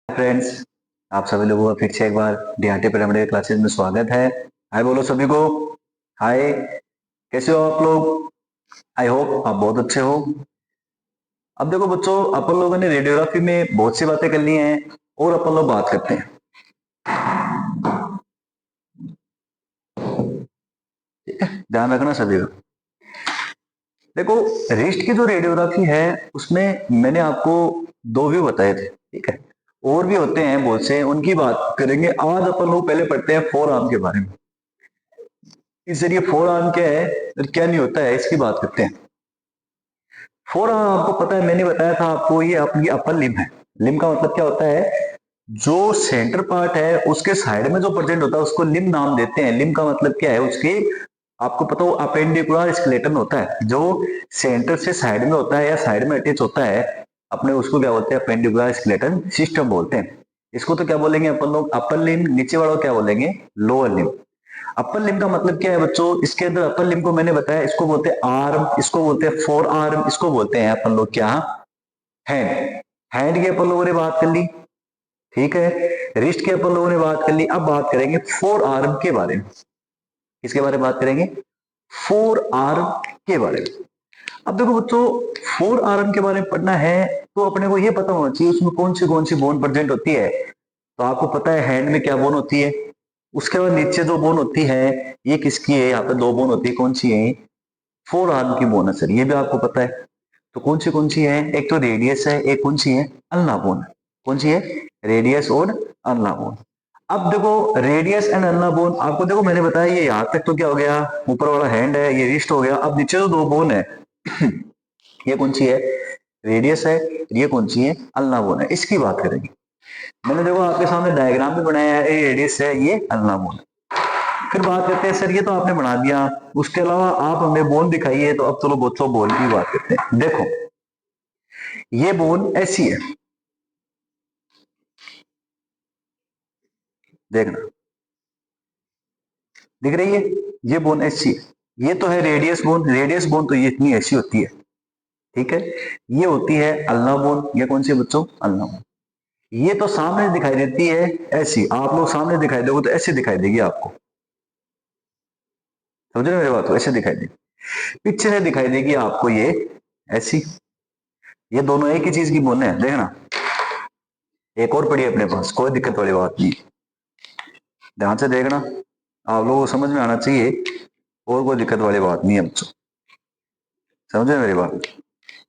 Friends, आप सभी लोगों का फिर से एक बार डीआरटी पिरामिड क्लासेस में स्वागत है। हाय बोलो सभी को। हाय, कैसे हो आप लोग? आई होप आप बहुत अच्छे हो। अब देखो बच्चों, अपन लोगों ने रेडियोग्राफी में बहुत सी बातें कर ली हैं और अपन लोग बात करते हैं। ठीक है, ध्यान रखना सभी का। देखो, रिस्ट की जो रेडियोग्राफी है उसमें मैंने आपको दो व्यू बताए थे, ठीक है। और भी होते हैं बहुत से, उनकी बात करेंगे। आज अपन लोग पहले पढ़ते हैं फोर आर्म के बारे में। इस जरिए फोर आर्म क्या है और क्या नहीं होता है इसकी बात करते हैं। फोर आर्म आपको पता है, मैंने बताया था आपको, ये आपकी अपर लिम है। लिम का मतलब क्या होता है? जो सेंटर पार्ट है उसके साइड में जो प्रेजेंट होता है उसको लिम नाम देते हैं। लिम का मतलब क्या है? उसकी आपको पता हो अपेंडिकुलर स्केलेटन होता है जो सेंटर से साइड में होता है या साइड में अटैच होता है अपने, उसको क्या बोलते हैं? अपेंडिकुलर स्केलेटन सिस्टम बोलते हैं। इसको तो क्या बोलेंगे अपन लोग? अपर लिम। नीचे वाला क्या बोलेंगे? Lower limb. अपर लिम का मतलब क्या है बच्चों? इसके अंदर अपर लिम को मैंने बताया, इसको बोलते हैं आर्म, इसको बोलते हैं फोर आर्म, इसको बोलते हैं अपन लोग क्या? हैंड। हैंड की अपन लोगों ने बात कर ली, ठीक है। रिस्ट की अपन लोगों ने बात कर ली। अब बात करेंगे फोर आर्म के बारे में। किसके बारे में बात करेंगे? फोर आर्म के बारे में। अब देखो बच्चों, फोर आर्म के बारे में पढ़ना है तो अपने को यह पता होना चाहिए उसमें कौन सी बोन प्रेजेंट होती है। तो आपको पता है हैंड में क्या बोन होती है। उसके बाद नीचे जो बोन होती है ये किसकी है? यहाँ पे दो बोन होती है, कौन सी है? फोर आर्म की बोन है सर, ये भी आपको पता है। तो कौन सी है? एक तो रेडियस है, एक कौन सी है? Ulna bone. कौन सी है? रेडियस और अल्ना बोन। अब देखो, रेडियस एंड अल्ना बोन आपको देखो मैंने बताया, ये यहां तक तो क्या हो गया? ऊपर वाला हैंड है, ये रिस्ट हो गया। अब नीचे जो दो बोन है ये कौन सी है? रेडियस है। ये कौन सी है? अल्ना बोन है। इसकी बात करेंगे। मैंने देखो आपके सामने डायग्राम भी बनाया है, ये रेडियस है, ये अल्ना बोन है। फिर बात करते हैं सर ये तो आपने बना दिया, उसके अलावा आप हमें बोन दिखाइए। तो अब चलो बच्चों बोन की बात करते हैं। देखो, ये बोन ऐसी है, देखना दिख रही है? ये बोन ऐसी है, ये तो है रेडियस बोन। रेडियस बोन तो ये इतनी ऐसी होती है, ठीक है। ये होती है अल्ना बोन। ये कौन सी है बच्चों? Ulna bone. ये तो सामने दिखाई देती है ऐसी, आप लोग सामने दिखाई दोगे तो ऐसे दिखाई देगी आपको। समझ रहे हो मेरी बात को? ऐसे दिखाई देगी। पीछे से दिखाई देगी आपको ये ऐसी। ये दोनों एक ही चीज की बोन है, देखना। एक और पड़ी है अपने पास, कोई दिक्कत वाली बात नहीं। ध्यान से देखना, आप लोगों को समझ में आना चाहिए, और कोई दिक्कत वाली बात नहीं है बच्चों। समझे मेरी बात?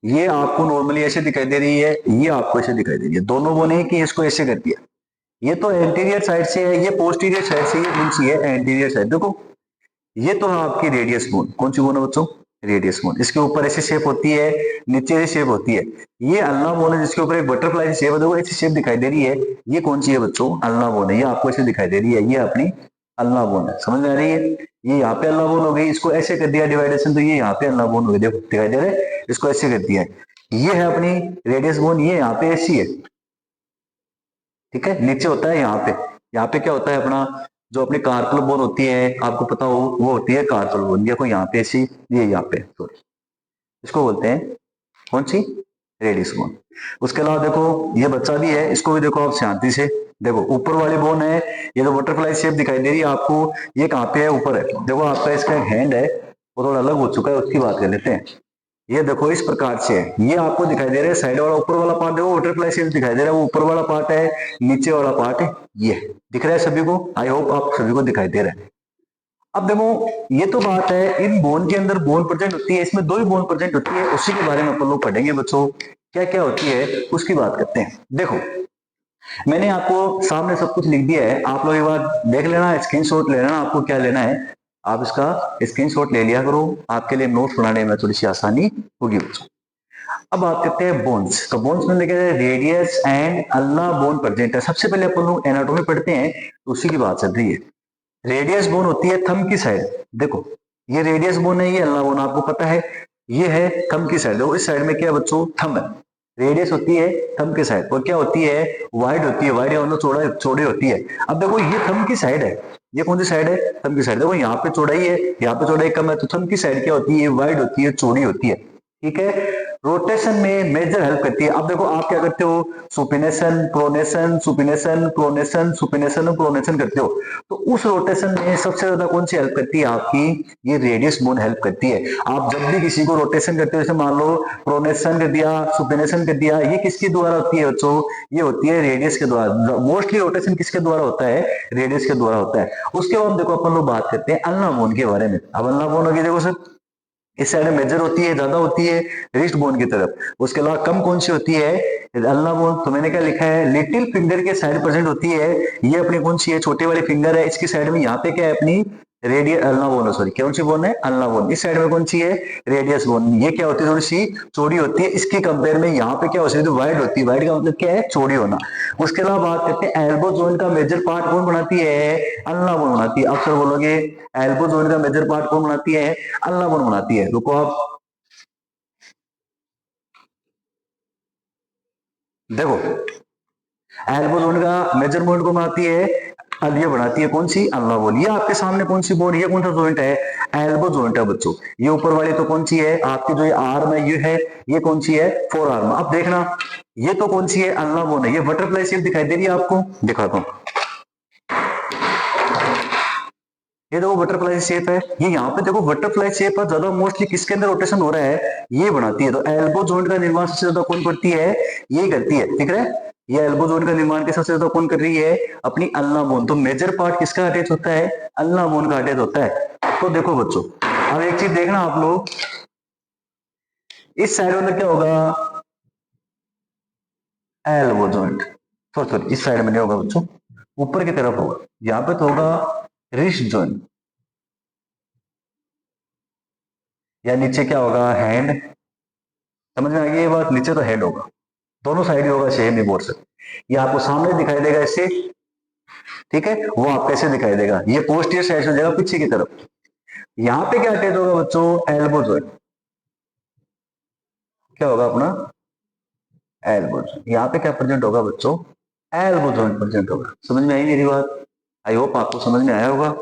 ये आपको नॉर्मली ऐसे दिखाई दे रही है, ये आपको ऐसे दिखाई दे रही है। दोनों बोने कि इसको ऐसे कर दिया। ये तो एंटीरियर साइड से है, ये पोस्टीरियर साइड से। ये कौन सी है? Anterior side. देखो, ये तो है आपकी रेडियस बोन। कौन सी बोन है बच्चों? Radius bone. इसके ऊपर ऐसी शेप होती है, नीचे ऐसी शेप होती है। ये अल्ना बोन है जिसके ऊपर एक बटरफ्लाई शेप है, देखो ऐसी शेप दिखाई दे रही है। ये कौन सी है बच्चों? अल्ना बोन है। ये आपको ऐसे दिखाई दे रही है, ये अपनी अल्ना बोन है। समझ में आ रही है? ये यहाँ पे अल्ना बोन हो गई, इसको ऐसे कर दिया डिवाइडेशन, तो ये यहाँ पे अल्ना बोन हो गई। देखो दिखाई दे रहा है, इसको ऐसे कर दिया है। ये है अपनी रेडियस बोन, ये यहाँ पे ऐसी है, ठीक है। नीचे होता है यहाँ पे। यहाँ पे क्या होता है अपना, जो अपनी कार्पल बोन होती है, आपको पता हो, वो होती है कार्पल बोन। देखो यहाँ पे ऐसी, ये यहाँ पे, सॉरी, इसको बोलते हैं कौन सी? Radius bone. उसके अलावा देखो ये बच्चा भी है, इसको भी देखो आप शांति से देखो। ऊपर वाली बोन है, ये जो बटरफ्लाई शेप दिखाई दे रही है आपको, ये कहाँ पे है? ऊपर है। देखो आपका इसका हैंड है, वो थोड़ा अलग हो चुका है, उसकी बात कर लेते हैं। ये देखो इस प्रकार से है, ये आपको दिखाई दे रहा है साइड वाला। ऊपर वाला पार्ट देखो बटरफ्लाई शेप दिखाई दे रहा है, वो ऊपर वाला पार्ट है। नीचे वाला पार्ट है ये। दिख रहा है सभी को? आई होप आप सभी को दिखाई दे रहा है। अब देखो, ये तो बात है इन बोन के अंदर बोन प्रेजेंट होती है, इसमें दो ही बोन प्रेजेंट होती है, उसी के बारे में अपन लोग पढ़ेंगे बच्चों। क्या क्या होती है उसकी बात करते हैं। देखो, मैंने आपको सामने सब कुछ लिख दिया है, आप लोग एक बार देख लेना, स्क्रीनशॉट ले लेना। आपको क्या लेना है, आप इसका स्क्रीनशॉट ले लिया करो, आपके लिए नोट्स बनाने में थोड़ी सी आसानी होगी बच्चों। अब बात करते हैं बोन्स। तो बोन्स में लिखा है radius and ulna bone present है। सबसे पहले अपन लोग एनाटॉमी पढ़ते हैं, तो उसी की बात चल रही है। रेडियस बोन होती है थंब की साइड। देखो, ये रेडियस बोन है, ये अल्ना बोन आपको पता है। ये है थंब की साइड। देखो इस साइड में क्या है बच्चों? थंब है। रेडियस होती है थंब की साइड, और क्या होती है? वाइड होती है। वाइड मतलब चौड़ा, चौड़ी होती है। अब देखो ये थंब की साइड है, ये कौन सी साइड है? थंब की साइड। देखो यहाँ पे चौड़ाई है, यहाँ पे चौड़ाई कम है, तो थंब की साइड क्या होती है? वाइड होती है, चौड़ी होती है, ठीक है। रोटेशन में मेजर हेल्प करती है। अब देखो आप क्या करते हो, supination pronation supination pronation supination pronation करते हो, तो उस रोटेशन में सबसे ज्यादा कौन सी हेल्प करती है आपकी, ये रेडियस बोन हेल्प करती है। आप जब भी किसी को रोटेशन करते हो, जैसे मान लो प्रोनेशन कर दिया सुपिनेशन कर दिया, ये किसके द्वारा होती है बच्चों, ये होती है रेडियस के द्वारा। मोस्टली रोटेशन किसके द्वारा होता है, रेडियस के द्वारा होता है। उसके बाद देखो अपन लोग बात करते हैं अल्ना बोन के बारे में। अब अल्ना बोन होगी, देखो सर इस साइड में मेजर होती है, ज्यादा होती है रिस्ट बोन की तरफ। उसके अलावा कम कौन सी होती है, अल्ना बोन। तो मैंने क्या लिखा है, लिटिल फिंगर के साइड प्रेजेंट होती है। ये अपनी कौन सी है, छोटे वाली फिंगर है, इसकी साइड में यहाँ पे क्या है अपनी रेडियस अल्ना बोन है, सॉरी कौन सी बोन है, अल्ना बोन। इस साइड में कौन सी है, रेडियस बोन। ये क्या होती है, थोड़ी सी चौड़ी होती है। इसके कंपेयर में यहाँ पे क्या होती है, वाइड होती है। वाइड का मतलब क्या है, चौड़ी होना। उसके अलावा बात करते हैं एल्बो जॉइंट का मेजर पार्ट कौन बनाती है, अल्ना बोन बनाती है। आप सर बोलोगे एल्बो जॉइंट का मेजर पार्ट कौन बनाती है, अल्ना बोन बनाती है। रुको आप देखो, एल्बो जोन का मेजरमेंट को बनाती है, ये बनाती है कौन सी, अल्ना बोन। ये आपके सामने कौन सी बोन, ये कौन सा जॉइंट है, एल्बो जॉइंट है बच्चों। ये ऊपर वाली तो कौन सी है आपकी, जो ये आर्म है ये है, ये कौन सी है, फोर आर्म। अब देखना ये तो कौन सी है, अल्ना बोन है। ये बटरफ्लाई शेप दिखाई दे रही है आपको, दिखाता हूं। ये देखो बटरफ्लाई शेप है, ये यहाँ पे देखो बटरफ्लाई शेप है। ज्यादा मोस्टली किसके अंदर रोटेशन हो रहा है, ये बनाती है। तो एल्बो जॉइंट का निर्माण सबसे ज्यादा कौन करती है, ये करती है, ठीक है। ये एल्बो जॉइंट का निर्माण के सबसे ज्यादा कौन कर रही है, अपनी अल्ना बोन। तो मेजर पार्ट किसका अटैच होता है, अल्ना बोन का अटैच होता है। तो देखो बच्चों, अब एक चीज देखना आप लोग, इस साइड में क्या होगा, एल्बो जॉइंट। सॉरी इस साइड में नहीं होगा बच्चों, ऊपर की तरफ होगा। यहाँ पे तो होगा रिस्ट जॉइंट, या नीचे क्या होगा, हैंड। समझ में आ गई ये बात, नीचे तो हेड होगा, दोनों साइड ही होगा, सेम नहीं बोल सकते। ये आपको सामने दिखाई देगा ऐसे, ठीक है, वो आपको ऐसे दिखाई देगा। ये पोस्टीरियर साइड हो जाएगा पीछे की तरफ। यहाँ पे क्या अटैच होगा बच्चों, एल्बो जॉइंट। क्या होगा अपना एल्बो जॉइंट। यहाँ पे क्या प्रेजेंट होगा बच्चों, एल्बो जॉइंट प्रेजेंट होगा। समझ में आई मेरी बात, आई होप आपको समझ में आया होगा।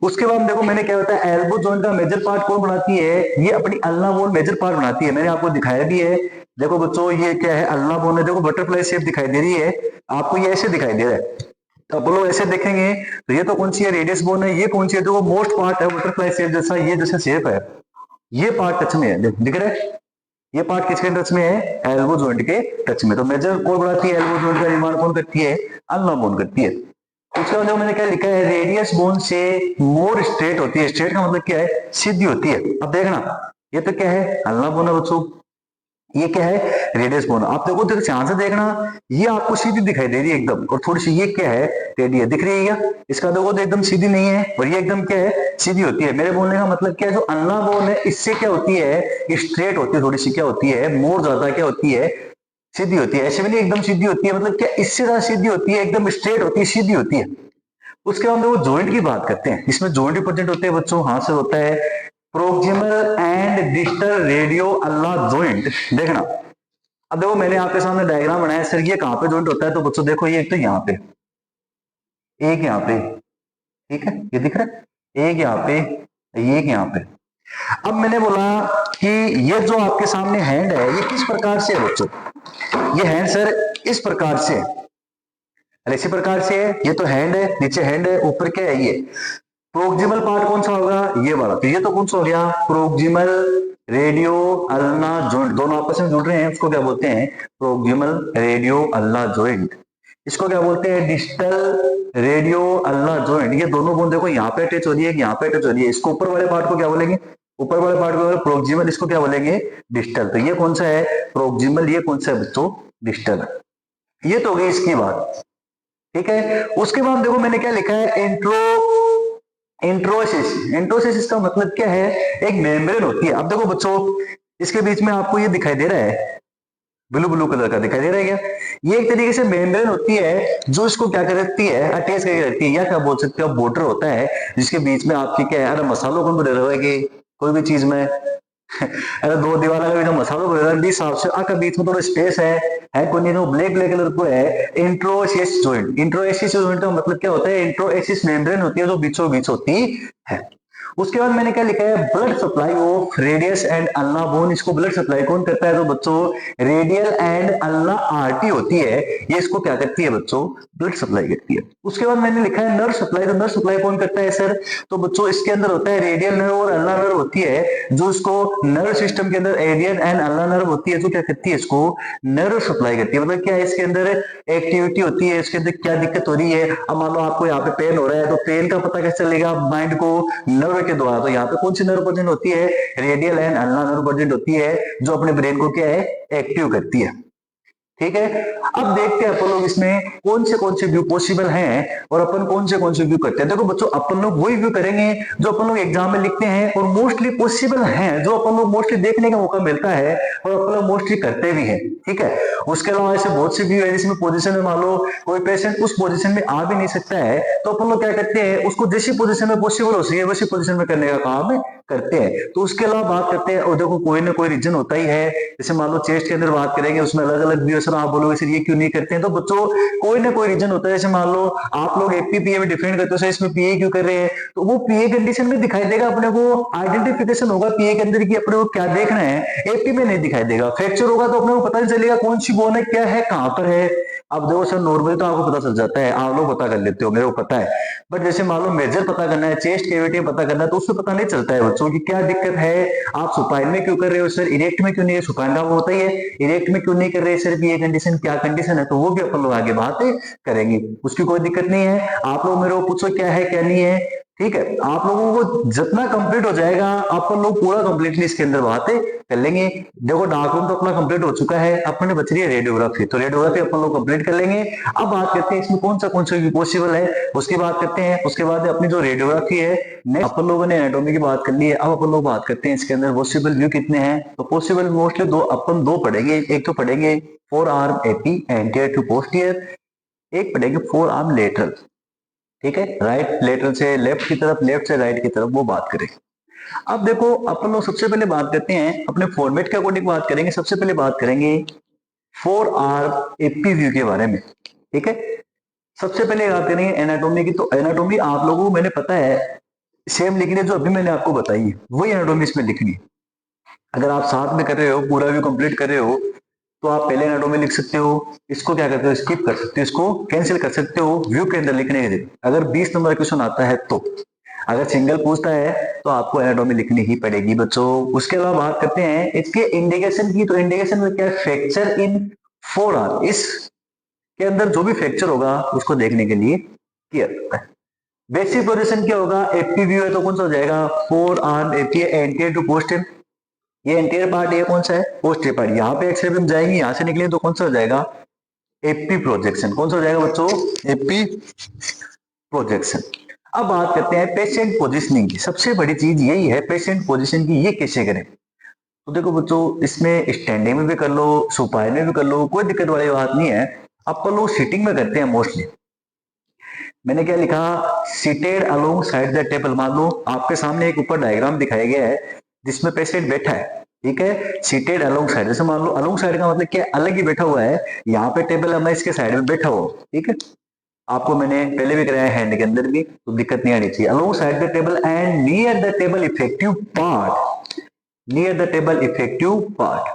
उसके बाद देखो मैंने क्या बताया, एल्बो जॉइंट का मेजर पार्ट कौन बनाती है, ये अपनी अल्ना बोन मेजर पार्ट बनाती है। मैंने आपको दिखाया भी है। देखो बच्चों ये क्या है, अल्ना बोन है। देखो बटरफ्लाई शेप दिखाई दे रही है आपको, ये ऐसे दिखाई दे रहा है। तो आप लोग ऐसे देखेंगे तो ये तो कौन सी है, रेडियस बोन है। ये कौन सी है, देखो मोस्ट पार्ट है बटरफ्लाई शेप जैसा, ये जैसा शेप है, ये पार्ट टच में है, दिख रहा है। ये पार्ट किसके टच में है, एल्बो जॉइंट के टच में। तो मेजर कौन बनाती है, एल्बो जॉइंट का निर्माण कौन करती है, अल्ना बोन करती है। उसके बाद मैंने क्या लिखा है, रेडियस बोन से मोर स्ट्रेट होती है। स्ट्रेट का मतलब क्या है, सीधी होती है। अब देखना ये तो क्या है, अल्ना बोन है बच्चों, ये क्या है, रेडियस बोन। आप देखो ध्यान से देखना, ये आपको सीधी दिखाई दे रही है एकदम, और थोड़ी सी ये क्या है, टेढ़ी है, दिख रही है क्या। इसका देखो तो एकदम सीधी नहीं है, और ये एकदम क्या है, सीधी होती है। मेरे बोलने का मतलब क्या है, जो अल्ना बोन है इससे क्या होती है, स्ट्रेट होती है, थोड़ी सी क्या होती है, मोर ज्यादा क्या होती है, सीधी होती है। ऐसे भी नहीं एकदम सीधी होती है, मतलब क्या इससे ज्यादा सीधी होती है, एकदम स्ट्रेट होती है, सीधी होती है। उसके बाद वो जॉइंट की बात करते हैं, इसमें जॉइंट प्रेजेंट होते हैं बच्चों, हाथ से होता है proximal and distal radio ulna joint. देखना अब देखो मैंने आपके सामने डायग्राम बनाया, सर ये कहां पे जॉइंट होता है, तो बच्चों देखो ये एक तो यहाँ पे, एक यहाँ पे, ठीक है, ये दिख रहा है, एक यहाँ पे, एक यहाँ पे। अब मैंने बोला कि ये जो आपके सामने हैंड है, ये किस प्रकार से है बच्चों, ये हैंड सर इस प्रकार से है, इसी प्रकार से है। ये तो हैंड है, नीचे हैंड है, ऊपर क्या है, ये प्रोक्सिमल पार्ट कौन सा होगा, ये वाला। तो ये तो कौन सा हो गया, प्रोक्सिमल रेडियो अल्ना जॉइंट। दोनों आपस में जुड़ रहे हैं, उसको क्या बोलते हैं, प्रोक्सिमल रेडियो अल्ना जॉइंट। इसको क्या बोलते हैं, डिस्टल रेडियो अल्ना जॉइंट। ये दोनों बोन देखो यहाँ पे अटैच हो रही है, यहाँ पे अटैच हो रही है। इसको ऊपर वाले पार्ट को क्या बोलेंगे, ऊपर वाले पार्ट को प्रोक्सिमल, इसको क्या बोलेंगे, डिस्टल। तो ये कौन सा है, प्रोक्सिमल, ये कौन सा है बच्चों, डिस्टल। ये तो हो गई इसकी बात, ठीक है। उसके बाद देखो मैंने क्या लिखा है, इंट्रोसिस। इंट्रोसिस का मतलब क्या है, एक मेम्ब्रेन होती है। अब देखो बच्चों इसके बीच में आपको ये दिखाई दे रहा है, ब्लू ब्लू कलर का दिखाई दे रहा है क्या, ये एक तरीके से मेम्ब्रेन होती है, जो इसको क्या करती है, अटैच करके रखती है, या क्या बोल सकते हो, बॉर्डर होता है जिसके बीच में आपकी क्या है, अरे मसालों को भरे रहेगी कोई भी चीज में अरे दो दीवार का मसालों को बीच से आकर बीच में थोड़ा स्पेस है कोई नहीं, ब्लैक ब्लैक कलर को है, इंट्रोएसिस जॉइंट। इंट्रोएसिस जॉइंट का मतलब क्या होता है, इंट्रोएसिस मेम्ब्रेन होती है जो बीचों बीच होती है। उसके बाद मैंने क्या लिखा है, blood supply of radius and ulna bone. इसको ब्लड सप्लाई कौन करता है, तो बच्चों रेडियल एंड अल्ना आर्टरी होती है, ये इसको क्या करती है बच्चों, ब्लड सप्लाई करती है। उसके बाद मैंने लिखा है नर्व सप्लाई। तो नर्व सप्लाई कौन करता है सर, तो बच्चों इसके अंदर होता है रेडियल नर्व और अल्ना नर्व होती है, जो इसको नर्व सिस्टम के अंदर रेडियल एंड अल्ना नर्व होती है, जो क्या करती है, इसको नर्व सप्लाई करती है। मतलब क्या है, इसके अंदर एक्टिविटी होती है, इसके अंदर क्या दिक्कत हो रही है। अब मान लो आपको यहाँ पे पेन हो रहा है, तो पेन का पता कैसे चलेगा माइंड को, नर्व के द्वारा। तो यहाँ पे कौन सी नर्व प्रेजेंट होती है, radial and ulna nerve present होती है, जो अपने ब्रेन को क्या है, एक्टिव करती है। ठीक है, अब देखते हैं अपन लोग इसमें कौन से व्यू पॉसिबल हैं और अपन कौन से व्यू करते हैं। देखो बच्चों, अपन लोग वही व्यू करेंगे जो अपन लोग एग्जाम में लिखते हैं और मोस्टली पॉसिबल हैं, जो अपन लोग मोस्टली देखने का मौका मिलता है और अपन लोग मोस्टली करते भी हैं। ठीक है, उसके अलावा ऐसे बहुत से व्यू है जिसमें पोजीशन में मान लो कोई पेशेंट उस पोजीशन में आ भी नहीं सकता है, तो अपन लोग क्या करते हैं, उसको जैसी पोजीशन में पॉसिबल हो सके वैसी पोजीशन में करने का काम करते हैं। तो उसके अलावा बात करते हैं, और देखो कोई ना कोई रीजन होता ही है, जैसे मान लो चेस्ट के अंदर बात करेंगे, उसमें अलग अलग व्यू। सर आप बोलोगे सर ये क्यों नहीं करते हैं, तो बच्चों कोई ना कोई रीजन होता है। जैसे मान लो आप लोग एपी पीए में डिफरेंट करते हो, सर इसमें पीए क्यों कर रहे हैं, तो वो पीए कंडीशन में दिखाई देगा, अपने को आइडेंटिफिकेशन होगा पीए के अंदर की अपने को क्या देखना है, एपी में नहीं दिखाई देगा। फ्रैक्चर होगा तो अपने को पता नहीं चलेगा कौन सी बोन है, क्या है, कहां पर है। अब देखो सर नॉर्मली तो आपको पता चल जाता है, आप लोग पता कर लेते हो, मेरे को पता है, बट जैसे मान लो मेजर पता करना है, चेस्ट कैविटी पता करना है, तो उससे पता नहीं चलता है बच्चों की क्या दिक्कत है। आप सुपाइन में क्यों कर रहे हो सर, इरेक्ट में क्यों नहीं है, सुपाइन का वो होता ही है, इरेक्ट में क्यों नहीं कर रहे सर, ये कंडीशन क्या कंडीशन है, तो वो भी अपन लोग आगे बात करेंगे, उसकी कोई दिक्कत नहीं है। आप लोग मेरे को पूछो क्या है क्या नहीं है, ठीक है। आप लोगों को जितना कंप्लीट हो जाएगा अपन लोग पूरा कंप्लीटली इसके अंदर बातें कर लेंगे। देखो डार्क रूम तो अपना कंप्लीट हो चुका है, अपने बच रही है रेडियोग्राफी, तो रेडियोग्राफी अपन लोग कंप्लीट कर लेंगे। अब बात करते हैं इसमें कौन सा पॉसिबल है, उसकी बात करते हैं। उसके बाद अपनी जो रेडियोग्राफी है, नेक्स्ट अपन लोगों ने एनाटॉमी की बात कर ली है, अब अपन लोग बात करते हैं इसके अंदर पॉसिबल व्यू कितने हैं। तो पॉसिबल मोस्टली दो पढ़ेंगे, एक तो पढ़ेंगे forearm AP anterior to posterior, एक पढ़ेंगे फोर आर्म लेटरल। ठीक है, राइट लेटरल से लेफ्ट की तरफ, लेफ्ट से राइट की तरफ, वो बात करें। अब देखो अपन लोग सबसे पहले बात करते हैं अपने फॉर्मेट के अकॉर्डिंग बात करेंगे। सबसे पहले बात करेंगे फोर आर्म एपी व्यू के बारे में। ठीक है, सबसे पहले बात करेंगे एनाटोमी की। तो एनाटोमी आप लोगों को मैंने पता है सेम लिखनी है, जो अभी मैंने आपको बताई है वही एनाटोमी इसमें लिखनी है। अगर आप साथ में कर रहे हो, पूरा व्यू कंप्लीट कर रहे हो, तो आप पहले एनाटोमी लिख सकते हो, इसको क्या करते हो स्किप कर सकते हो, इसको कैंसिल कर सकते हो व्यू के अंदर लिखने के लिए। अगर 20 नंबर क्वेश्चन आता है तो, अगर सिंगल पूछता है तो आपको एनाटोमी लिखनी ही पड़ेगी बच्चों। उसके अलावा बात करते हैं इसके इंडिकेशन की। तो इंडिकेशन में क्या, फ्रैक्चर इन फोर आर्म, इस के अंदर जो भी फ्रैक्चर होगा उसको देखने के लिए किया जाता है। बेसिक पोजीशन क्या होगा, एपी व्यू है तो कौन सा हो जाएगा, forearm AP anterior to posterior, ये एंटीरियर पार्ट, ये कौन सा है, पोस्टीरियर पार्ट। यहाँ पे एक्सरे में जाएंगे, यहाँ से निकले तो कौन सा हो जाएगा, एपी प्रोजेक्शन। कौन सा हो जाएगा बच्चों, एपी प्रोजेक्शन। अब बात करते हैं पेशेंट पोजीशनिंग की। सबसे बड़ी चीज यही है पेशेंट पोजीशन की, ये कैसे करें। तो देखो बच्चों, इसमें स्टैंडिंग में भी कर लो, सुपाइन में भी कर लो, कोई दिक्कत वाली बात नहीं है। अपन लोग सीटिंग में करते हैं मोस्टली। मैंने क्या लिखा, seated along side the table. मान लो आपके सामने एक ऊपर डायग्राम दिखाया गया है जिसमें पेशेंट बैठा है, ठीक है, सीटेड अलोंग साइड। जैसे मान लो अलोंग साइड का मतलब क्या, अलग ही बैठा हुआ है, यहाँ पे टेबल है, मैं इसके साइड में बैठा हुआ, ठीक है। आपको मैंने पहले भी कराया हैंड के अंदर भी, तो दिक्कत नहीं आनी चाहिए। Along side the table and near the table effective part, near the table effective part,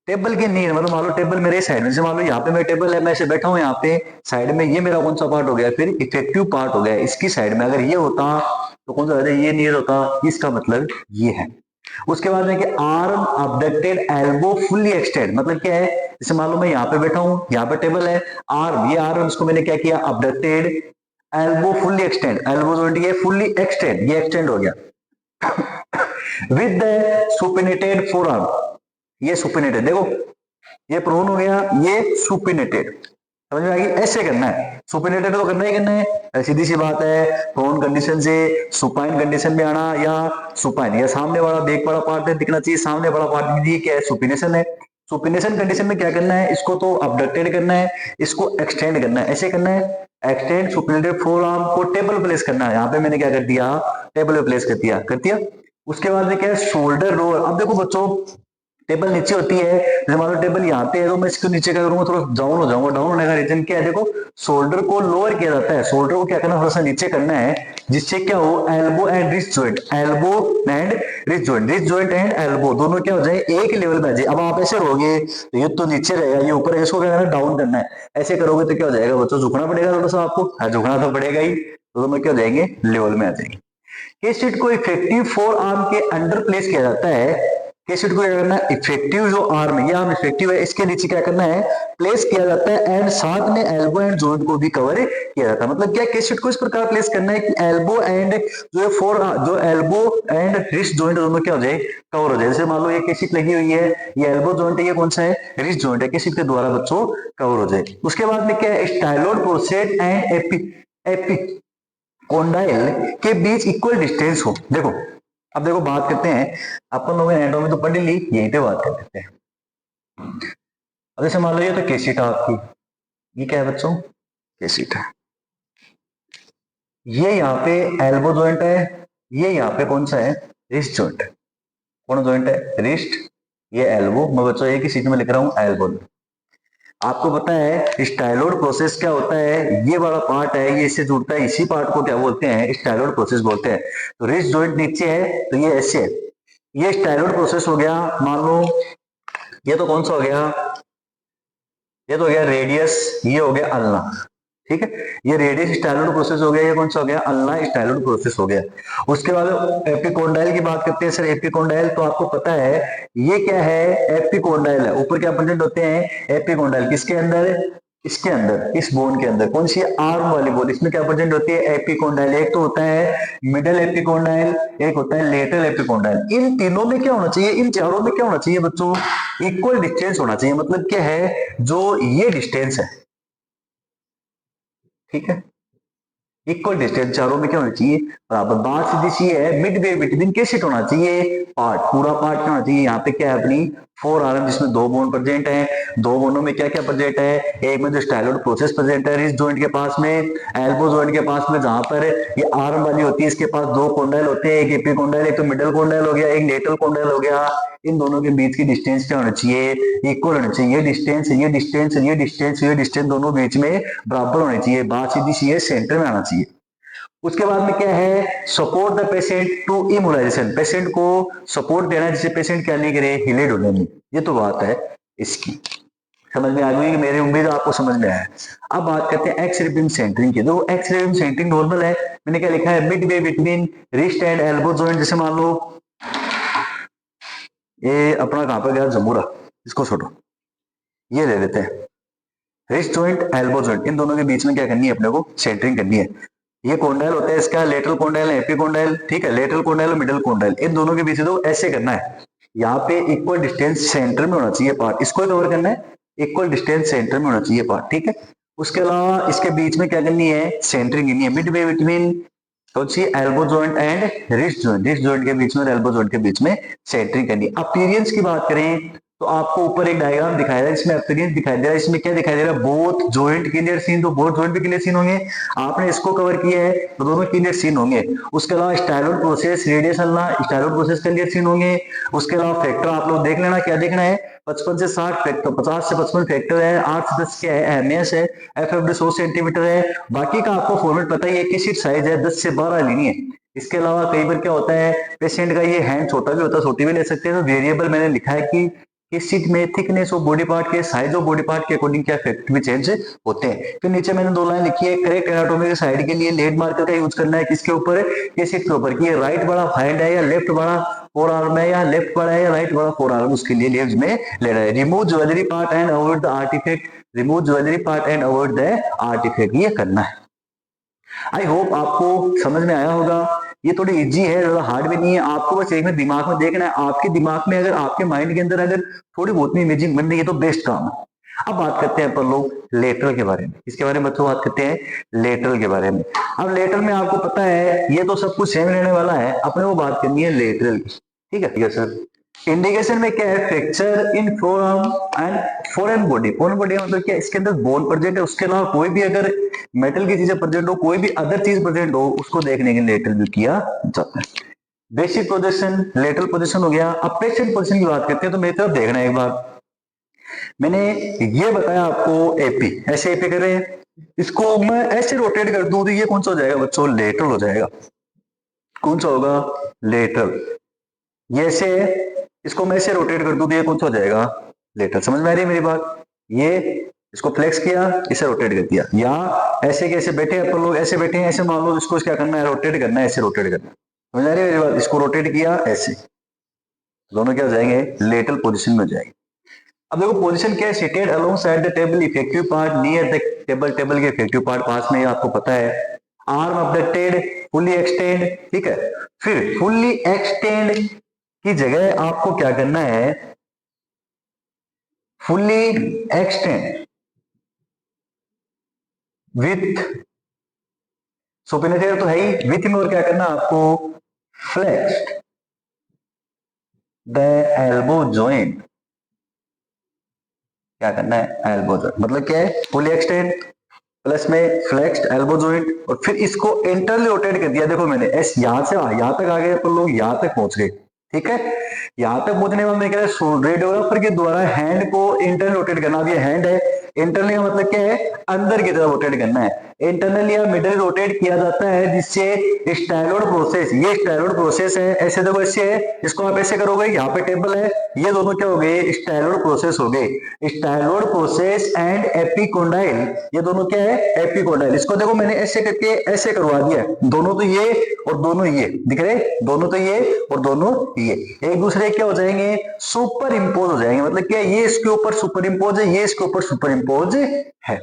table के नियर, मतलब मान लो टेबल मेरे साइड में, जैसे मान लो यहाँ पे मेरा टेबल है, मैं ऐसे बैठा हूँ यहाँ पे साइड में, ये मेरा कौन सा पार्ट हो गया, फिर इफेक्टिव पार्ट हो गया इसकी साइड में। अगर ये होता तो कौन सा होता, ये नियर होता, इसका मतलब ये है। उसके बाद में कि arm abducted elbow fully extend, मतलब क्या है, जैसे मान लो मैं यहाँ पे बैठा हूँ, यहाँ पे टेबल है, आर्म, ये आर्म इसको मैंने क्या किया, abducted, elbow fully extend, elbow जो है फुल्ली एक्सटेंड, ये एक्सटेंड हो गया विद द सुपिनेटेड फोरआर्म, ये सुपिनेटेड, देखो ये प्रोन हो गया, ये सुपिनेटेड, समझ में आ गई। ऐसे करना है, सुपिनेटेड तो करना ही करना है, सीधी सी बात है। प्रोन कंडीशन से सुपाइन कंडीशन में आना, या सुपाइन, या सामने वाला बैक वाला पार्ट है दिखना चाहिए, सामने वाला पार्ट दिखिए क्या है, सुपिनेशन है। सुपिनेशन कंडीशन में क्या करना है, इसको तो अबडक्टेड करना है, इसको एक्सटेंड करना है, ऐसे करना है, एक्सटेंड सुपिनेटेड फोरआर्म को टेबल प्लेस करना है। यहाँ पे मैंने क्या कर दिया, टेबल पे प्लेस कर दिया। उसके बाद में क्या है, शोल्डर रोल। अब देखो बच्चों, टेबल नीचे होती है, जैसे मान लो टेबल यहाँ पे है तो मैं इसको नीचे क्या करूंगा, थोड़ा डाउन हो जाऊंगा। डाउन होने का रीजन क्या है, देखो शोल्डर को लोअर किया जाता है, शोल्डर को क्या करना, थोड़ा सा नीचे करना है, जिससे क्या हो, elbow and wrist joint, elbow and wrist joint, wrist joint and elbow दोनों क्या हो जाए, एक लेवल में आ जाए। अब आप ऐसे रहोगे तो ये तो नीचे रहेगा, ये ऊपर है, इसको क्या करना, डाउन करना है। ऐसे करोगे तो क्या हो जाएगा बच्चों, झुकना पड़ेगा थोड़ा सा आपको, झुकना तो पड़ेगा ही, तो दोनों क्या हो जाएंगे, लेवल में आ जाएंगे। केस शीट को इफेक्टिव फोर आर्म के अंडर प्लेस किया जाता है। केस शीट को क्या करना है, इफेक्टिव जो आर्म है, ये आर्म इफेक्टिव है, इसके नीचे क्या करना है, प्लेस किया जाता है, एंड साथ में एल्बो एंड जॉइंट को भी कवर किया जाता है। मतलब क्या, केस शीट को इस प्रकार प्लेस करना है कि एल्बो एंड जो फोर, जो एल्बो एंड रिस्ट जॉइंट दोनों क्या हो जाए, कवर हो जाए। जैसे मान लो ये केस शीट लगी हुई है, ये एल्बो जॉइंट है, ये कौन सा है, रिस्ट जॉइंट है, केस शीट के द्वारा बच्चों कवर हो जाए। उसके बाद में क्या है, styloid processed and AP condyle के बीच इक्वल डिस्टेंस हो। देखो अब देखो बात करते हैं, अपन लोगों ने एनाटॉमी तो पढ़ ली, यहीं पे बात कर लेते हैं। अब जैसे मान लो ये तो केसीट है आपकी, ये क्या है बच्चों, केसीट है, ये यहाँ पे एल्बो जॉइंट है, ये यहाँ पे कौन सा है, रिस्ट जॉइंट है। कौन जॉइंट है, रिस्ट, ये एल्बो, मैं बच्चों एक ही सीट में लिख रहा हूँ एल्बो। आपको पता है स्टाइलोड प्रोसेस क्या होता है, ये वाला पार्ट है, ये इससे जुड़ता है, इसी पार्ट को क्या बोलते हैं, स्टाइलोड प्रोसेस बोलते हैं। तो रिस्ट जॉइंट नीचे है तो ये ऐसे है, ये स्टाइलोड प्रोसेस हो गया। मान लो ये तो कौन सा हो गया, ये तो हो गया रेडियस, ये हो गया अल्ना, ठीक है, ये रेडियस स्टाइलोड प्रोसेस हो गया, ये कौन सा हो गया, अल्ना स्टाइलोड प्रोसेस हो गया। उसके बाद एपिकोंडाइल की बात करते हैं। सर एपिकोंडाइल तो आपको पता है ये क्या है, एपिकोंडाइल है, ऊपर क्या प्रेजेंट होते हैं, एपिकोंडाइल, किसके अंदर, इसके अंदर, इस बोन के अंदर, कौन सी आर्म वाली बोन, इसमें क्या प्रेजेंट होती है, एपिकोंडाइल। एक तो होता है मिडल एपिकोंडाइल, एक होता है लेटरल एपिकोंडाइल। इन तीनों में क्या होना चाहिए, इन चारों में क्या होना चाहिए बच्चों, इक्वल डिस्टेंस होना चाहिए। मतलब क्या है, जो ये डिस्टेंस है, ठीक है, इक्वल डिस्टेंस चारों में क्या होना चाहिए, बराबर। बात सीधी सी है, मिड वे बिटवीन कैसे होना चाहिए, पार्ट, पूरा पार्ट क्या होना चाहिए। यहाँ पे क्या है अपनी फोर आर्म, जिसमें दो बोन प्रेजेंट है, दो बोनों में क्या क्या प्रेजेंट है, एक में जो स्टाइलोड प्रोसेस प्रेजेंट है रिस्ट जॉइंट के पास में, एल्बो जॉइंट के पास में, जहां पर ये आर्म वाली होती है, इसके पास दो कोंडाइल होते हैं, एक एपिकोंडाइल, एक तो मिडल कोंडाइल हो गया, एक लेटरल कोंडाइल हो गया। इन दोनों के बीच की डिस्टेंस क्या होना चाहिए, इक्वल होना चाहिए। ये डिस्टेंस, ये डिस्टेंस, ये डिस्टेंस, ये डिस्टेंस दोनों बीच में बराबर होनी चाहिए। बात सीधी सी है, सेंटर में आना चाहिए। उसके बाद में क्या है, support the patient to immobilisation, patient को सपोर्ट देना है जिससे पेशेंट क्या नहीं करे, हिले डुले नहीं। ये तो बात है इसकी, समझ में आ गई, मेरी उम्मीद आपको समझ में आया। अब बात करते हैं एक्स रिबिम सेंटरिंग की। तो एक्स रिबिम सेंटरिंग नॉर्मल है, मैंने क्या लिखा है, mid way between wrist and elbow joint. जैसे मान लो ये अपना कहां पर गया, जमूरा, इसको छोड़ो, ये ले लेते हैं, रिस्ट जॉइंट एल्बो जॉइंट, इन दोनों के बीच में क्या करनी है, अपने को सेंटरिंग करनी है। ये कोंडाइल होता है, इसका लेटरल कोंडाइल, एपिकोंडाइल, ठीक है, लेटरल कोंडाइल और मिडल कोंडाइल, इन दोनों के बीच तो ऐसे करना है। यहाँ पे इक्वल डिस्टेंस सेंटर में होना चाहिए पार्ट, इसको कवर करना है, इक्वल डिस्टेंस सेंटर में होना चाहिए पार्ट, ठीक है। उसके अलावा इसके बीच में क्या करनी है, सेंटरिंग करनी है, मिड वे बिटवीन कौन सी, elbow joint and wrist joint, wrist joint के बीच में और एल्बो जॉइंट के बीच में सेंटरिंग करनी है। अपीयरेंस की बात करें तो आपको ऊपर एक डायग्राम दिखाया है, इसमें अपीयरेंस दिखाई दे रहा है, इसमें क्या दिखाई दे रहा है, बोथ जॉइंट क्लियर सीन, तो बोथ जॉइंट भी क्लियर सीन होंगे। आपने इसको कवर किया है तो दोनों क्लियर सीन होंगे। उसके अलावा styloid process, radius ulna, styloid process clear seen होंगे। उसके अलावा फैक्टर आप लोग देख लेना, क्या देखना है, 55 से 60 फैक्टर, 50 से 55 फैक्टर है, 8 से 10 क्या है, एमएस है, एफएफडी 100 सेंटीमीटर है। बाकी का आपको फॉर्मेट पता ही है, एक शीट साइज है 10 से 12 लेनी है। इसके अलावा कई बार क्या होता है, पेशेंट का ये हैंड छोटा भी होता है, छोटी भी ले सकते हैं, तो वेरिएबल मैंने लिखा है कि इस सीट में थिकनेस ऑफ बॉडी पार्ट के, साइज ऑफ बॉडी पार्ट के अकॉर्डिंग क्या फैक्टर भी चेंज होते हैं। फिर नीचे मैंने दो लाइन लिखी है, करेक्ट एनाटॉमी के साइड के लिए लेड मार्कर का यूज करना है, किसके ऊपर है, ये सीट के ऊपर, कि ये राइट बड़ा हैंड है या लेफ्ट बड़ा फोर आर्म है, या लेफ्ट बड़ा है या राइट बड़ा फोर आर्म, उसके लिए लेफ्ट में लेना है। Remove jewellery part and avoid the artefact, remove jewellery part and avoid the artefact, ये करना है। आई होप आपको समझ में आया होगा। ये थोड़ी इजी है, ज्यादा हार्ड भी नहीं है। आपको बस एक में दिमाग में देखना है, आपके दिमाग में अगर, आपके माइंड के अंदर अगर थोड़ी बहुत में इमेजिंग बन रही है तो बेस्ट काम है। अब बात करते हैं अपन लोग लेटरल के बारे में। किसके बारे में बच्चों बात करते हैं, लेटरल के बारे में। अब लेटरल में आपको पता है ये तो सब कुछ सेम रहने वाला है, अपने को बात करनी है लेटरल की, ठीक है सर। इंडिकेशन में क्या है, fracture in forearm and foreign body, foreign body मतलब क्या, इसके अंदर बोन प्रेजेंट है, उसके अलावा कोई भी अगर मेटल की चीजें प्रेजेंट हो, कोई भी अदर चीज प्रेजेंट हो, उसको देखने के लिए लेटरल व्यू किया जाता है। बेसिक पोजीशन, लेटरल पोजीशन हो गया। अब पेशेंट पोजीशन की बात करते हैं, तो मेरी तरफ देखना है एक बार। मैंने ये बताया आपको एपी, ऐसे एपी कर रहे हैं, इसको मैं ऐसे रोटेट कर दूं तो ये कौन सा हो जाएगा बच्चों? लेटरल हो जाएगा। कौन सा होगा? लेटरल। ये ऐसे है, इसको मैं ऐसे रोटेट कर दूं तो ये कौन सा हो जाएगा? लेटरल। समझ में आ रही है मेरी बात? ये इसको फ्लेक्स किया, इसे रोटेट कर दिया, या ऐसे कैसे बैठे अपन लोग, ऐसे बैठे हैं, ऐसे मान लो इसको क्या करना है? रोटेट करना है, ऐसे रोटेट करना है। समझ आ रही है मेरी बात? इसको रोटेट किया ऐसे, दोनों क्या हो जाएंगे? लेटरल पोजीशन में हो जाएंगे। अब देखो पोजीशन क्या है? Seated along side the table, effective part near the table, table के इफेक्टिव पार्ट पास में, आपको पता है। आर्म अबडक्टेड, फुल्ली एक्सटेंड, ठीक है। फिर फुल्ली एक्सटेंड की जगह आपको क्या करना है? फुल्ली एक्सटेंड विथ सुपिनेटेड तो है ही, विथ में और क्या करना आपको? Flexed the elbow joint. क्या करना है? एल्बो जॉइंट मतलब क्या है? फुली एक्सटेंड प्लस में फ्लेक्स्ड एल्बो जॉइंट, और फिर इसको इंटरली रोटेट कर दिया। देखो मैंने एस यहां से यहां तक आ गए अपन लोग, यहां तक पहुंच गए, ठीक है। यहां तक पहुंचने में मैं कह रहा हूं रेडियोग्राफर के द्वारा हैंड को इंटरली रोटेट करना। अब ये हैंड है, इंटरनली का मतलब क्या है? अंदर की तरफ रोटेट करना है। इंटरनली या मिडल रोटेट किया जाता है, जिससे स्टाइलोड प्रोसेस, ये स्टाइलोड प्रोसेस है। ऐसे देखो ऐसे है, इसको आप ऐसे करोगे, यहाँ पे टेबल है, ये दोनों क्या हो गए? स्टाइलोड प्रोसेस हो गए। स्टाइलोड प्रोसेस एंड एपिकोंडाइल, ये दोनों क्या है? एपिकोंडाइल। इसको देखो मैंने ऐसे करके ऐसे करवा दिया, दोनों तो ये और दोनों ये दिख रहे, दोनों तो ये और दोनों ये एक दूसरे क्या हो जाएंगे? सुपर इंपोज हो जाएंगे। मतलब क्या? ये इसके ऊपर सुपर इंपोज है, ये इसके ऊपर सुपर इंपोज है।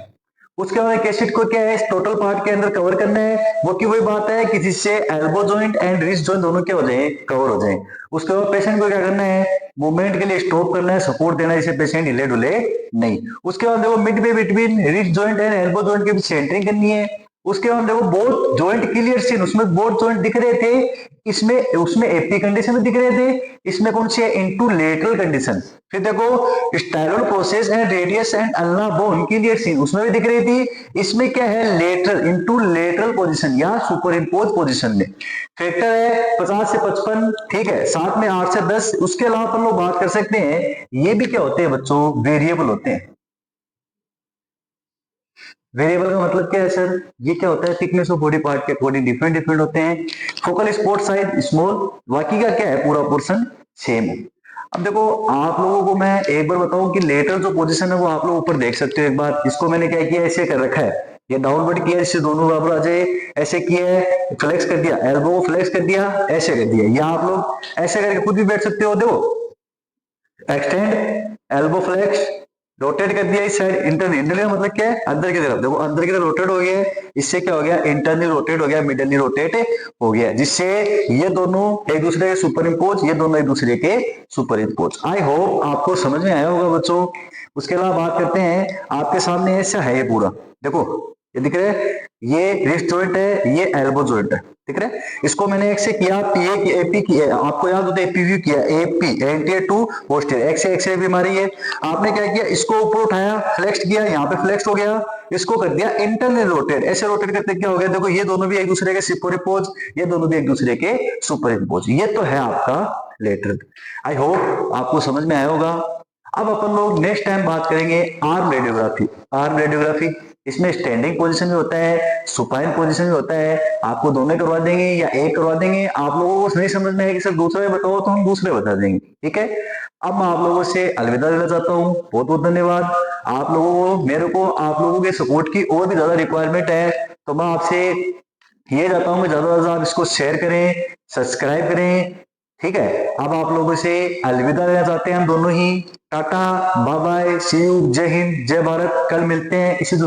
उसके बाद एसिड को क्या है? इस टोटल पार्ट के अंदर कवर करना है। वो की वही बात है कि जिससे elbow joint and wrist joint दोनों क्या हो जाए? कवर हो जाए। उसके बाद पेशेंट को क्या करना है? मूवमेंट के लिए स्टॉप करना है, सपोर्ट देना है, जिससे पेशेंट हिले डुले नहीं। उसके बाद देखो मिड में between wrist joint and elbow joint के बीच सेंटरिंग करनी है। उसके बाद देखो बोथ जॉइंट क्लियर सीन, उसमें बोथ जॉइंट दिख रहे थे, इसमें उसमें एपी कंडीशन में दिख रहे थे, इसमें कौन सी है? Into lateral condition. फिर देखो styloid process and radius and ulna bone clear seen, उसमें भी दिख रही थी, इसमें क्या है? लेटरल इनटू लेटरल पोजीशन या सुपर इंपोज पोजीशन में। फैक्टर है 50 से 55, ठीक है, साथ में 8 से 10। उसके अलावा अपन लोग बात कर सकते हैं, ये भी क्या होते हैं बच्चों? वेरिएबल होते हैं। वेरिएबल का मतलब क्या है सर? ये क्या होता है? थिकनेस ऑफ बॉडी पार्ट के अकॉर्डिंग डिफरेंट डिफरेंट होते हैं। फोकल स्पॉट साइज स्मॉल, बाकी का क्या है? पूरा पोर्शन सेम है। अब देखो आप लोगों को मैं एक बार बताऊं कि लेटरल जो पोजीशन है वो आप लोग ऊपर देख सकते हो। एक बार इसको मैंने क्या किया? ऐसे कर रखा है, ये डाउनवर्ड किया, इससे दोनों बराबर आ जाए, ऐसे किया है, फ्लेक्स कर दिया, एल्बो को फ्लेक्स कर दिया, ऐसे कर दिया। या आप लोग ऐसे करके खुद भी बैठ सकते हो। देखो एक्सटेंड, एल्बो फ्लेक्स, रोटेट कर दिया इस साइड, इंटरनल, इंटरनल का मतलब क्या है? अंदर की तरफ। देखो अंदर की तरफ रोटेट हो गया, इससे क्या हो गया? इंटरनल रोटेट हो गया, मिडल रोटेट हो गया, जिससे ये दोनों एक दूसरे के सुपर इंपोज, ये दोनों एक दूसरे के सुपर इंपोज। आई होप आपको समझ में आया होगा बच्चों। उसके अलावा बात करते हैं, आपके सामने ऐसा है ये पूरा, देखो ये दिख रहा है, ये रिस्ट जॉइंट है, ये एल्बो जॉइंट है, दिख रहा है। इसको मैंने एक से किया, पीए की एपी की, आपको याद होता है एपीवी किया, AP anterior to posterior, X X भी मारी है। आपने क्या किया? इसको ऊपर उठाया, फ्लेक्स किया, यहाँ पे फ्लेक्स हो गया, इसको कर दिया इंटरनल रोटेट। ऐसे रोटेट करते क्या हो गया? देखो ये दोनों भी एक दूसरे के सुपर इंपोज, ये दोनों भी एक दूसरे के सुपर इंपोज। ये तो है आपका लेटरल। आई होप आपको समझ में आया होगा। अब अपन लोग नेक्स्ट टाइम बात करेंगे आर्म रेडियोग्राफी। आर्म रेडियोग्राफी, इसमें स्टैंडिंग पोजीशन में होता है, सुपाइन पोजीशन में होता है। आपको दोनों करवा देंगे या एक करवा देंगे। आप लोगों को नहीं समझ में है कि सर दूसरे बताओ, तो हम दूसरे बता देंगे, ठीक है। अब मैं आप लोगों से अलविदा लेना चाहता हूँ। बहुत बहुत धन्यवाद आप लोगों को। मेरे को आप लोगों के सपोर्ट की और भी ज्यादा रिक्वायरमेंट है, तो मैं आपसे ये चाहता हूँ कि ज्यादा से ज्यादा आप इसको शेयर करें, सब्सक्राइब करें, ठीक है। अब आप लोगों से अलविदा लेना चाहते हैं हम दोनों ही। Tata, bye bye, see you, जय हिंद, जय भारत। कल मिलते हैं इसी